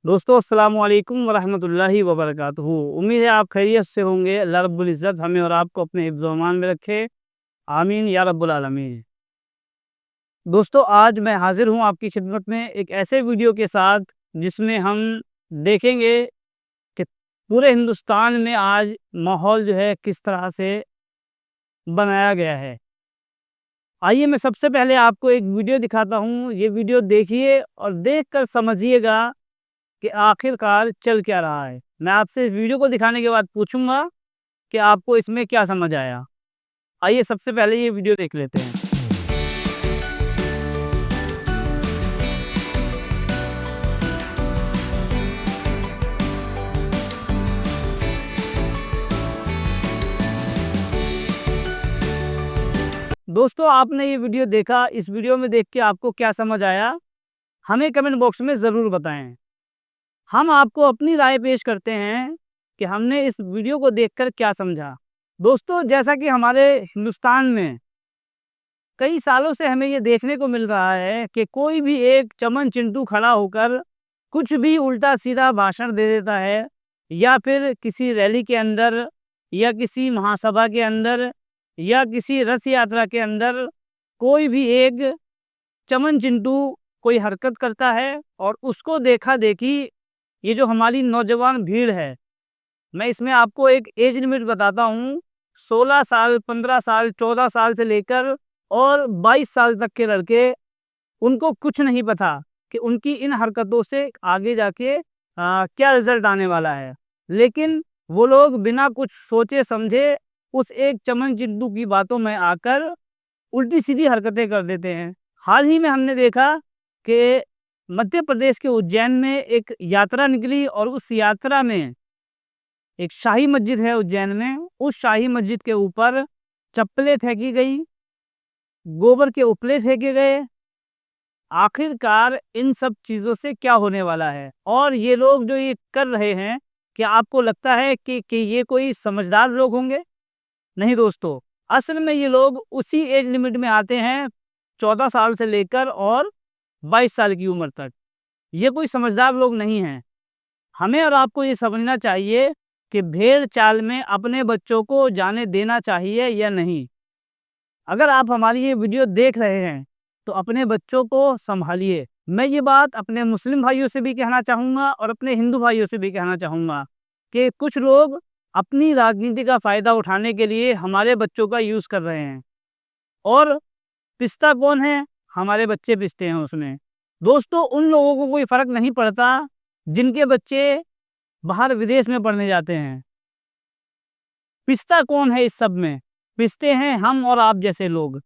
दोस्तों अस्सलाम वालेकुम वरहमतुल्लाहि वबरकातुहू। उम्मीद है आप खैरियत से होंगे। अल्लाह रब्बुल इज़्ज़त हमें और आपको अपने हिफ्ज़ व अमान में रखे। आमीन या रब्बुल आलमीन। दोस्तों आज मैं हाज़िर हूँ आपकी खिदमत में एक ऐसे वीडियो के साथ जिसमें हम देखेंगे कि पूरे हिंदुस्तान में आज माहौल जो है किस तरह से बनाया गया है। आइए मैं सबसे पहले आपको एक वीडियो दिखाता हूँ। ये वीडियो देखिए और देखकर समझिएगा कि आखिरकार चल क्या रहा है। मैं आपसे इस वीडियो को दिखाने के बाद पूछूंगा कि आपको इसमें क्या समझ आया। आइए सबसे पहले ये वीडियो देख लेते हैं। दोस्तों आपने ये वीडियो देखा, इस वीडियो में देख के आपको क्या समझ आया हमें कमेंट बॉक्स में ज़रूर बताएं। हम आपको अपनी राय पेश करते हैं कि हमने इस वीडियो को देखकर क्या समझा। दोस्तों जैसा कि हमारे हिंदुस्तान में कई सालों से हमें ये देखने को मिल रहा है कि कोई भी एक चमन चिंटू खड़ा होकर कुछ भी उल्टा सीधा भाषण दे देता है, या फिर किसी रैली के अंदर या किसी महासभा के अंदर या किसी रथ यात्रा के अंदर कोई भी एक चमन चिंटू कोई हरकत करता है और उसको देखा देखी ये जो हमारी नौजवान भीड़ है, मैं इसमें आपको एक एज लिमिट बताता हूँ। 16 साल, 15 साल, 14 साल से लेकर और 22 साल तक के लड़के, उनको कुछ नहीं पता कि उनकी इन हरकतों से आगे जाके क्या रिजल्ट आने वाला है। लेकिन वो लोग बिना कुछ सोचे समझे उस एक चमन चिंटू की बातों में आकर उल्टी सीधी हरकतें कर देते हैं। हाल ही में हमने देखा कि मध्य प्रदेश के उज्जैन में एक यात्रा निकली और उस यात्रा में एक शाही मस्जिद है उज्जैन में, उस शाही मस्जिद के ऊपर चप्पलें फेंकी गई, गोबर के उपले फेंके गए। आखिरकार इन सब चीज़ों से क्या होने वाला है और ये लोग जो ये कर रहे हैं, क्या आपको लगता है कि ये कोई समझदार लोग होंगे? नहीं दोस्तों, असल में ये लोग उसी एज लिमिट में आते हैं 14 साल से लेकर और 22 साल की उम्र तक। ये कोई समझदार लोग नहीं हैं। हमें और आपको ये समझना चाहिए कि भेड़ चाल में अपने बच्चों को जाने देना चाहिए या नहीं। अगर आप हमारी ये वीडियो देख रहे हैं तो अपने बच्चों को संभालिए। मैं ये बात अपने मुस्लिम भाइयों से भी कहना चाहूँगा और अपने हिंदू भाइयों से भी कहना चाहूँगा कि कुछ लोग अपनी राजनीति का फ़ायदा उठाने के लिए हमारे बच्चों का यूज़ कर रहे हैं, और पिसता कौन है? हमारे बच्चे पिसते हैं उसमें। दोस्तों उन लोगों को कोई फ़र्क नहीं पड़ता जिनके बच्चे बाहर विदेश में पढ़ने जाते हैं। पिसता कौन है इस सब में? पिसते हैं हम और आप जैसे लोग।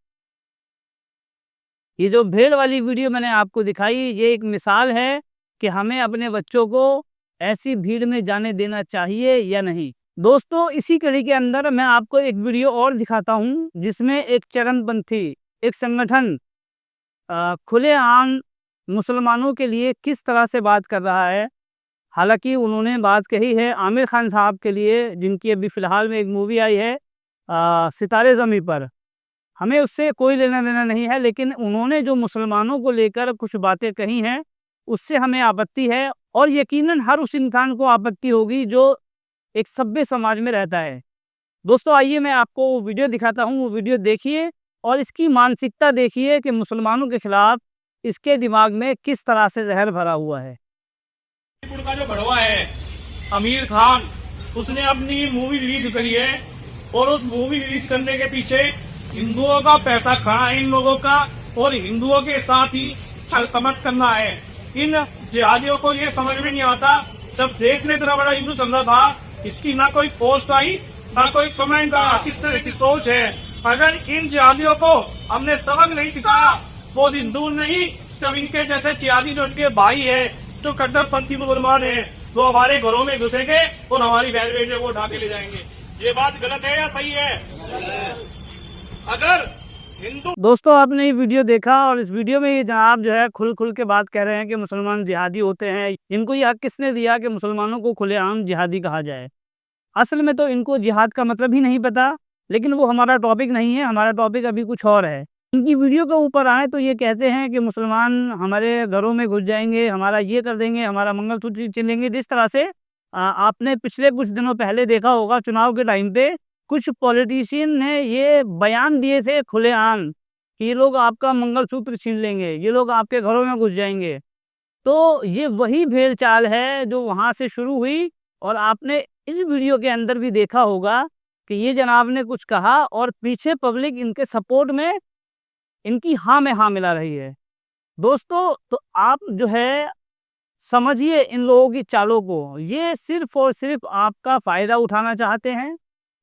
ये जो भेड़ वाली वीडियो मैंने आपको दिखाई, ये एक मिसाल है कि हमें अपने बच्चों को ऐसी भीड़ में जाने देना चाहिए या नहीं। दोस्तों इसी कड़ी के अंदर मैं आपको एक वीडियो और दिखाता हूँ जिसमें एक चरमपंथी एक संगठन खुलेआम मुसलमानों के लिए किस तरह से बात कर रहा है। हालांकि उन्होंने बात कही है आमिर खान साहब के लिए, जिनकी अभी फ़िलहाल में एक मूवी आई है सितारे ज़मीं पर। हमें उससे कोई लेना देना नहीं है, लेकिन उन्होंने जो मुसलमानों को लेकर कुछ बातें कही हैं उससे हमें आपत्ति है, और यकीनन हर उस इंसान को आपत्ति होगी जो एक सभ्य समाज में रहता है। दोस्तों आइए मैं आपको वो वीडियो दिखाता हूँ, वो वीडियो देखिए और इसकी मानसिकता देखिए कि मुसलमानों के खिलाफ इसके दिमाग में किस तरह से जहर भरा हुआ है। बॉलीवुड का जो भड़वा है आमिर खान, उसने अपनी मूवी रिलीज करी है और उस मूवी रिलीज करने के पीछे हिंदुओं का पैसा खाना है इन लोगों का, और हिंदुओं के साथ ही छल कपट करना है। इन जिहादियों को ये समझ में नहीं आता। सब देश में इतना बड़ा हिंदू चल रहा था, इसकी ना कोई पोस्ट आई ना कोई कमेंट आया। किस तरह की सोच है? अगर इन जिहादियों को हमने सबक नहीं सिखाया, वो हिंदू नहीं, जब इनके जैसे जिहादी जो इनके भाई है जो कट्टरपंथी मुसलमान है, वो हमारे घरों में घुसेंगे और हमारी बहन बेटियों को उठा के ले जाएंगे। ये बात गलत है या सही है? अगर हिंदू दोस्तों आपने ये वीडियो देखा और इस वीडियो में ये जनाब जो है खुल के बात कह रहे हैं कि मुसलमान जिहादी होते हैं। इनको ये हक किसने दिया कि मुसलमानों को खुलेआम जिहादी कहा जाए? असल में तो इनको जिहाद का मतलब ही नहीं पता, लेकिन वो हमारा टॉपिक नहीं है। हमारा टॉपिक अभी कुछ और है। इनकी वीडियो के ऊपर आए तो ये कहते हैं कि मुसलमान हमारे घरों में घुस जाएंगे, हमारा ये कर देंगे, हमारा मंगलसूत्र छीन लेंगे। जिस तरह से आपने पिछले कुछ दिनों पहले देखा होगा चुनाव के टाइम पे कुछ पॉलिटिशियन ने ये बयान दिए थे खुलेआम कि ये लोग आपका मंगलसूत्र छीन लेंगे, ये लोग आपके घरों में घुस जाएंगे। तो ये वही भेड़ चाल है जो वहाँ से शुरू हुई और आपने इस वीडियो के अंदर भी देखा होगा कि ये जनाब ने कुछ कहा और पीछे पब्लिक इनके सपोर्ट में इनकी हाँ में हाँ मिला रही है। दोस्तों तो आप जो है समझिए इन लोगों की चालों को, ये सिर्फ और सिर्फ आपका फ़ायदा उठाना चाहते हैं।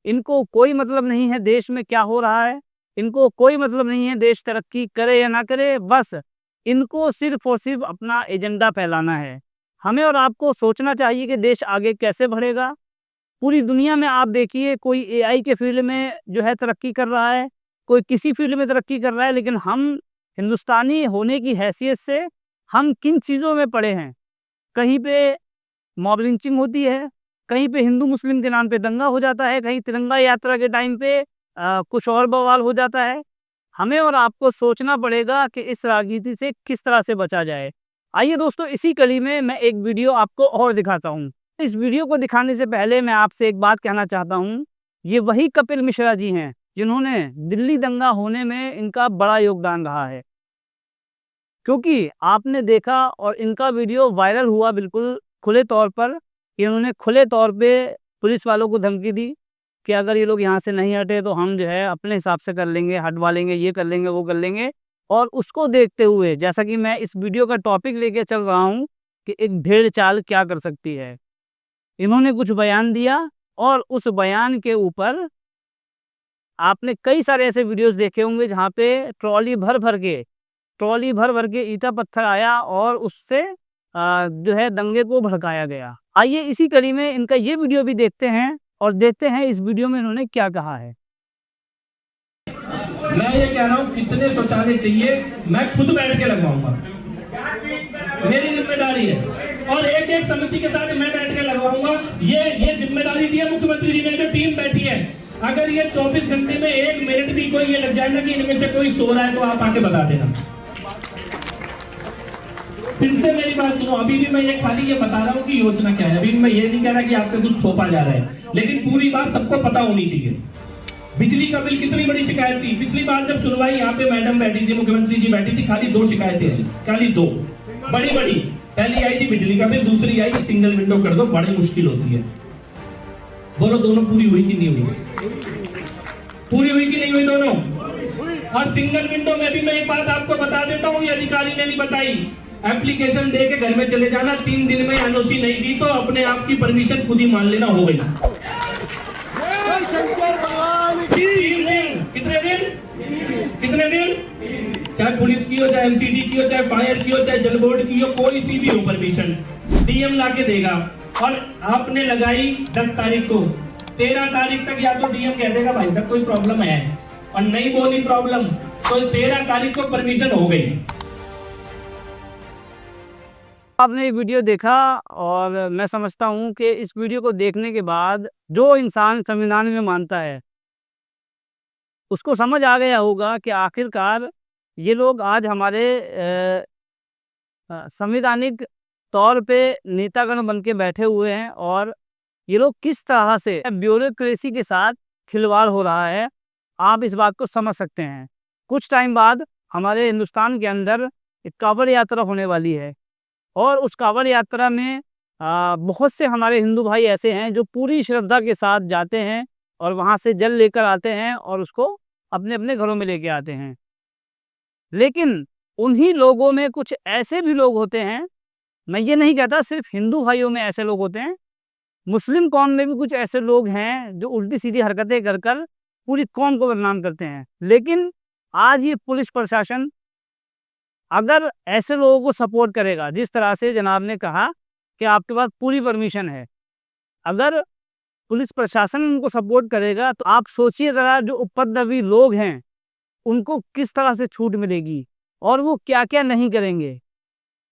इनको कोई मतलब नहीं है देश में क्या हो रहा है, इनको कोई मतलब नहीं है देश तरक्की करे या ना करे, बस इनको सिर्फ और सिर्फ अपना एजेंडा फैलाना है। हमें और आपको सोचना चाहिए कि देश आगे कैसे बढ़ेगा। पूरी दुनिया में आप देखिए कोई एआई के फील्ड में जो है तरक्की कर रहा है, कोई किसी फील्ड में तरक्की कर रहा है, लेकिन हम हिंदुस्तानी होने की हैसियत से हम किन चीज़ों में पड़े हैं। कहीं पे मॉब लिंचिंग होती है, कहीं पे हिंदू मुस्लिम के नाम पे दंगा हो जाता है, कहीं तिरंगा यात्रा के टाइम पे कुछ और बवाल हो जाता है। हमें और आपको सोचना पड़ेगा कि इस राजनीति से किस तरह से बचा जाए। आइए दोस्तों इसी कड़ी में मैं एक वीडियो आपको और दिखाता हूँ। इस वीडियो को दिखाने से पहले मैं आपसे एक बात कहना चाहता हूँ, ये वही कपिल मिश्रा जी हैं जिन्होंने दिल्ली दंगा होने में इनका बड़ा योगदान रहा है। क्योंकि आपने देखा और इनका वीडियो वायरल हुआ बिल्कुल खुले तौर पर, इन्होंने खुले तौर पे पुलिस वालों को धमकी दी कि अगर ये लोग यहाँ से नहीं हटे तो हम जो है अपने हिसाब से कर लेंगे, हटवा लेंगे, ये कर लेंगे, वो कर लेंगे। और उसको देखते हुए जैसा कि मैं इस वीडियो का टॉपिक लेके चल रहा हूँ कि एक भेड़ चाल क्या कर सकती है, इन्होंने कुछ बयान दिया और उस बयान के ऊपर आपने कई सारे ऐसे वीडियोस देखे होंगे जहाँ पे ट्रॉली भर भर के ईंटा पत्थर आया और उससे जो है दंगे को भड़काया गया। आइए इसी कड़ी में इनका ये वीडियो भी देखते हैं और देखते हैं इस वीडियो में इन्होंने क्या कहा है। मैं ये कह रहा हूँ कितने शौचालय चाहिए मैं खुद बैठ के लगवाऊंगा, मेरी जिम्मेदारी है और एक एक समिति के साथ मैं बैठ के लगवाऊंगा। ये जिम्मेदारी दी है मुख्यमंत्री जी ने, जो टीम बैठी है। अगर ये 24 घंटे में 1 मिनट भी कोई ये लग जाए ना कि इनमें से कोई सो रहा है तो आप आके बता देना। फिर से मेरी बात सुनो, अभी भी मैं ये खाली ये बता रहा हूँ कि योजना क्या है, अभी मैं ये नहीं कह रहा कि आप पे कुछ थोपा जा रहा है, लेकिन पूरी बात सबको पता होनी चाहिए। बिजली का बिल कितनी बड़ी शिकायत थी, पिछली बार जब सुनवाई यहाँ पे मैडम बैठी थी, मुख्यमंत्री जी बैठी थी, खाली 2 शिकायतें आई, खाली 2 बड़ी। पहली आई थी बिजली का बिल, दूसरी आई सिंगल विंडो कर दो, बड़ी मुश्किल होती है। बोलो दोनों पूरी हुई कि नहीं हुई? पूरी हुई कि नहीं हुई दोनों? और सिंगल विंडो में भी मैं एक बात आपको बता देता हूँ, ये अधिकारी ने नहीं बताई। एप्लीकेशन दे के घर में चले जाना, 3 दिन में एनओसी नहीं दी तो अपने आप की परमिशन खुद ही मान लेना, हो गई। कितने दिन? चाहे पुलिस की हो, चाहे एमसीडी की हो, चाहे फायर की हो, चाहे जल बोर्ड की हो, कोई सी भी हो परमिशन डीएम लाके देगा। और आपने लगाई 10 तारीख को, 13 तारीख तक या तो डीएम कह देगा भाई साहब कोई प्रॉब्लम है, और नहीं बोली प्रॉब्लम तो 13 तारीख को परमिशन हो गई। आपने ये वीडियो देखा और मैं समझता हूँ कि इस वीडियो को देखने के बाद जो इंसान संविधान में मानता है उसको समझ आ गया होगा कि आखिरकार ये लोग आज हमारे संवैधानिक तौर पे नेतागण बन के बैठे हुए हैं और ये लोग किस तरह से ब्यूरोक्रेसी के साथ खिलवाड़ हो रहा है, आप इस बात को समझ सकते हैं। कुछ टाइम बाद हमारे हिंदुस्तान के अंदर एक कांवड़ यात्रा होने वाली है और उस कांवड़ यात्रा में बहुत से हमारे हिंदू भाई ऐसे हैं जो पूरी श्रद्धा के साथ जाते हैं और वहाँ से जल लेकर आते हैं और उसको अपने अपने घरों में लेके आते हैं। लेकिन उन्हीं लोगों में कुछ ऐसे भी लोग होते हैं, मैं ये नहीं कहता सिर्फ हिंदू भाइयों में ऐसे लोग होते हैं, मुस्लिम कौम में भी कुछ ऐसे लोग हैं जो उल्टी सीधी हरकतें कर कर पूरी कौम को बदनाम करते हैं। लेकिन आज ये पुलिस प्रशासन अगर ऐसे लोगों को सपोर्ट करेगा, जिस तरह से जनाब ने कहा कि आपके पास पूरी परमिशन है, अगर पुलिस प्रशासन उनको सपोर्ट करेगा तो आप सोचिए ज़रा जो उपद्रवी लोग हैं उनको किस तरह से छूट मिलेगी और वो क्या क्या नहीं करेंगे,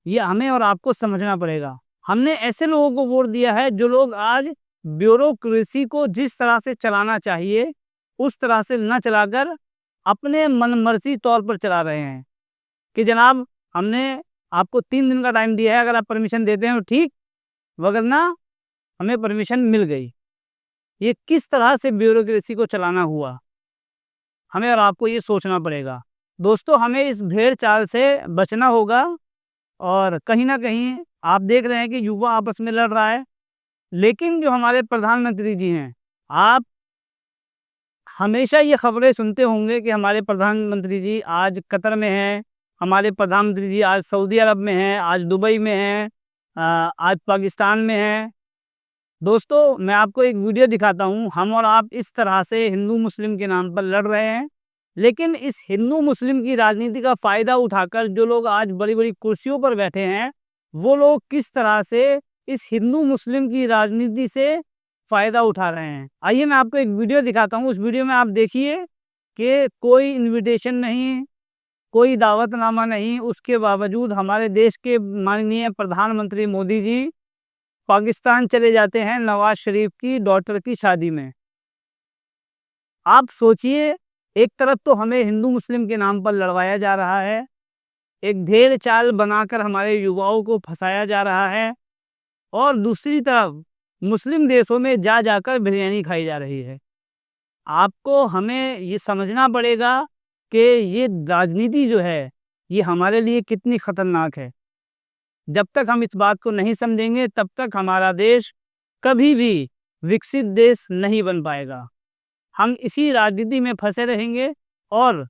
ये हमें और आपको समझना पड़ेगा। हमने ऐसे लोगों को वोट दिया है जो लोग आज ब्यूरोक्रेसी को जिस तरह से चलाना चाहिए उस तरह से न चलाकर अपने मनमर्जी तौर पर चला रहे हैं कि जनाब हमने आपको 3 दिन का टाइम दिया है, अगर आप परमिशन देते हैं तो ठीक, वगरना हमें परमिशन मिल गई। ये किस तरह से ब्यूरोक्रेसी को चलाना हुआ, हमें और आपको ये सोचना पड़ेगा। दोस्तों, हमें इस भेड़ चाल से बचना होगा और कहीं ना कहीं आप देख रहे हैं कि युवा आपस में लड़ रहा है, लेकिन जो हमारे प्रधानमंत्री जी हैं, आप हमेशा ये खबरें सुनते होंगे कि हमारे प्रधानमंत्री जी आज कतर में हैं, हमारे प्रधानमंत्री जी आज सऊदी अरब में हैं, आज दुबई में हैं, आज पाकिस्तान में हैं। दोस्तों, मैं आपको एक वीडियो दिखाता हूँ। हम और आप इस तरह से हिंदू मुस्लिम के नाम पर लड़ रहे हैं, लेकिन इस हिंदू मुस्लिम की राजनीति का फ़ायदा उठाकर जो लोग आज बड़ी बड़ी कुर्सियों पर बैठे हैं, वो लोग किस तरह से इस हिंदू मुस्लिम की राजनीति से फ़ायदा उठा रहे हैं। आइए मैं आपको एक वीडियो दिखाता हूँ। उस वीडियो में आप देखिए कि कोई इन्विटेशन नहीं, कोई दावतनामा नहीं, उसके बावजूद हमारे देश के माननीय प्रधानमंत्री मोदी जी पाकिस्तान चले जाते हैं नवाज शरीफ की डॉटर की शादी में। आप सोचिए, एक तरफ तो हमें हिंदू मुस्लिम के नाम पर लड़वाया जा रहा है, एक ढेर चाल बनाकर हमारे युवाओं को फंसाया जा रहा है, और दूसरी तरफ मुस्लिम देशों में जा जाकर बिरयानी खाई जा रही है। आपको हमें ये समझना पड़ेगा कि ये राजनीति जो है ये हमारे लिए कितनी ख़तरनाक है। जब तक हम इस बात को नहीं समझेंगे, तब तक हमारा देश कभी भी विकसित देश नहीं बन पाएगा। हम इसी राजनीति में फंसे रहेंगे और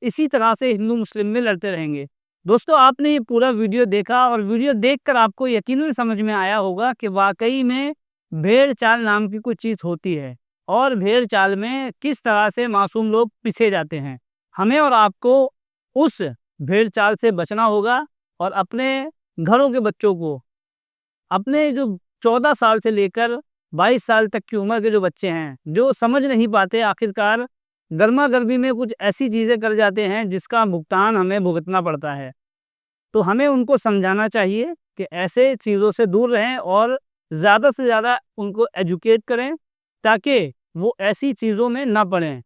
इसी तरह से हिंदू मुस्लिम में लड़ते रहेंगे। दोस्तों, आपने ये पूरा वीडियो देखा और वीडियो देखकर आपको यकीनन समझ में आया होगा कि वाकई में भेड़ चाल नाम की कोई चीज़ होती है और भेड़ चाल में किस तरह से मासूम लोग पीछे जाते हैं। हमें और आपको उस भेड़ चाल से बचना होगा और अपने घरों के बच्चों को, अपने जो 14 साल से लेकर 22 साल तक की उम्र के जो बच्चे हैं, जो समझ नहीं पाते, आखिरकार गर्मा गर्मी में कुछ ऐसी चीज़ें कर जाते हैं जिसका भुगतान हमें भुगतना पड़ता है, तो हमें उनको समझाना चाहिए कि ऐसे चीज़ों से दूर रहें और ज़्यादा से ज़्यादा उनको एजुकेट करें ताकि वो ऐसी चीज़ों में ना पड़ें।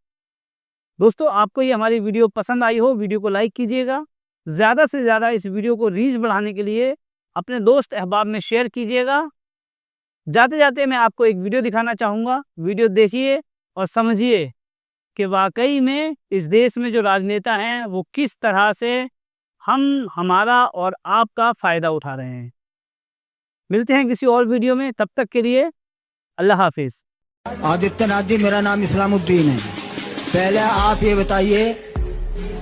दोस्तों, आपको ये हमारी वीडियो पसंद आई हो, वीडियो को लाइक कीजिएगा। ज़्यादा से ज़्यादा इस वीडियो को रीच बढ़ाने के लिए अपने दोस्त अहबाब में शेयर कीजिएगा। जाते जाते मैं आपको एक वीडियो दिखाना चाहूँगा। वीडियो देखिए और समझिए कि वाकई में इस देश में जो राजनेता हैं वो किस तरह से हमारा और आपका फ़ायदा उठा रहे हैं। मिलते हैं किसी और वीडियो में, तब तक के लिए अल्लाह हाफिज़। आदित्यनाथ जी, मेरा नाम इस्लामुद्दीन है। पहले आप ये बताइए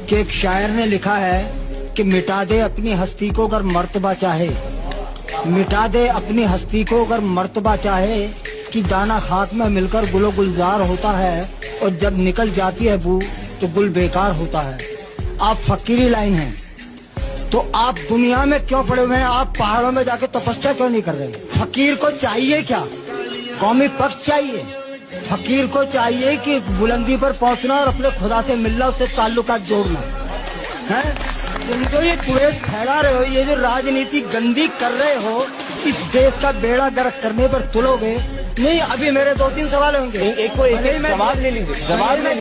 कि एक शायर ने लिखा है कि मिटा दे अपनी हस्ती को अगर मर्तबा चाहे, मिटा दे अपनी हस्ती को अगर मर्तबा चाहे, कि दाना खाक में मिलकर गुलो गुलजार होता है और जब निकल जाती है बू तो गुल बेकार होता है। आप फकीरी लाइन हैं, तो आप दुनिया में क्यों पड़े हुए हैं? आप पहाड़ों में जाके तपस्या क्यों नहीं कर रहे? फकीर को चाहिए क्या? कौमी पक्ष चाहिए? फकीर को चाहिए कि बुलंदी पर पहुंचना और अपने खुदा से मिलना, उससे ताल्लुकात जोड़ना है। तुम जो ये कुरेश फैला रहे हो, ये जो राजनीति गंदी कर रहे हो, इस देश का बेड़ा गर्क करने पर तुलोगे नहीं। अभी मेरे 2-3 सवाल होंगे, एक जवाब ले लीजिए।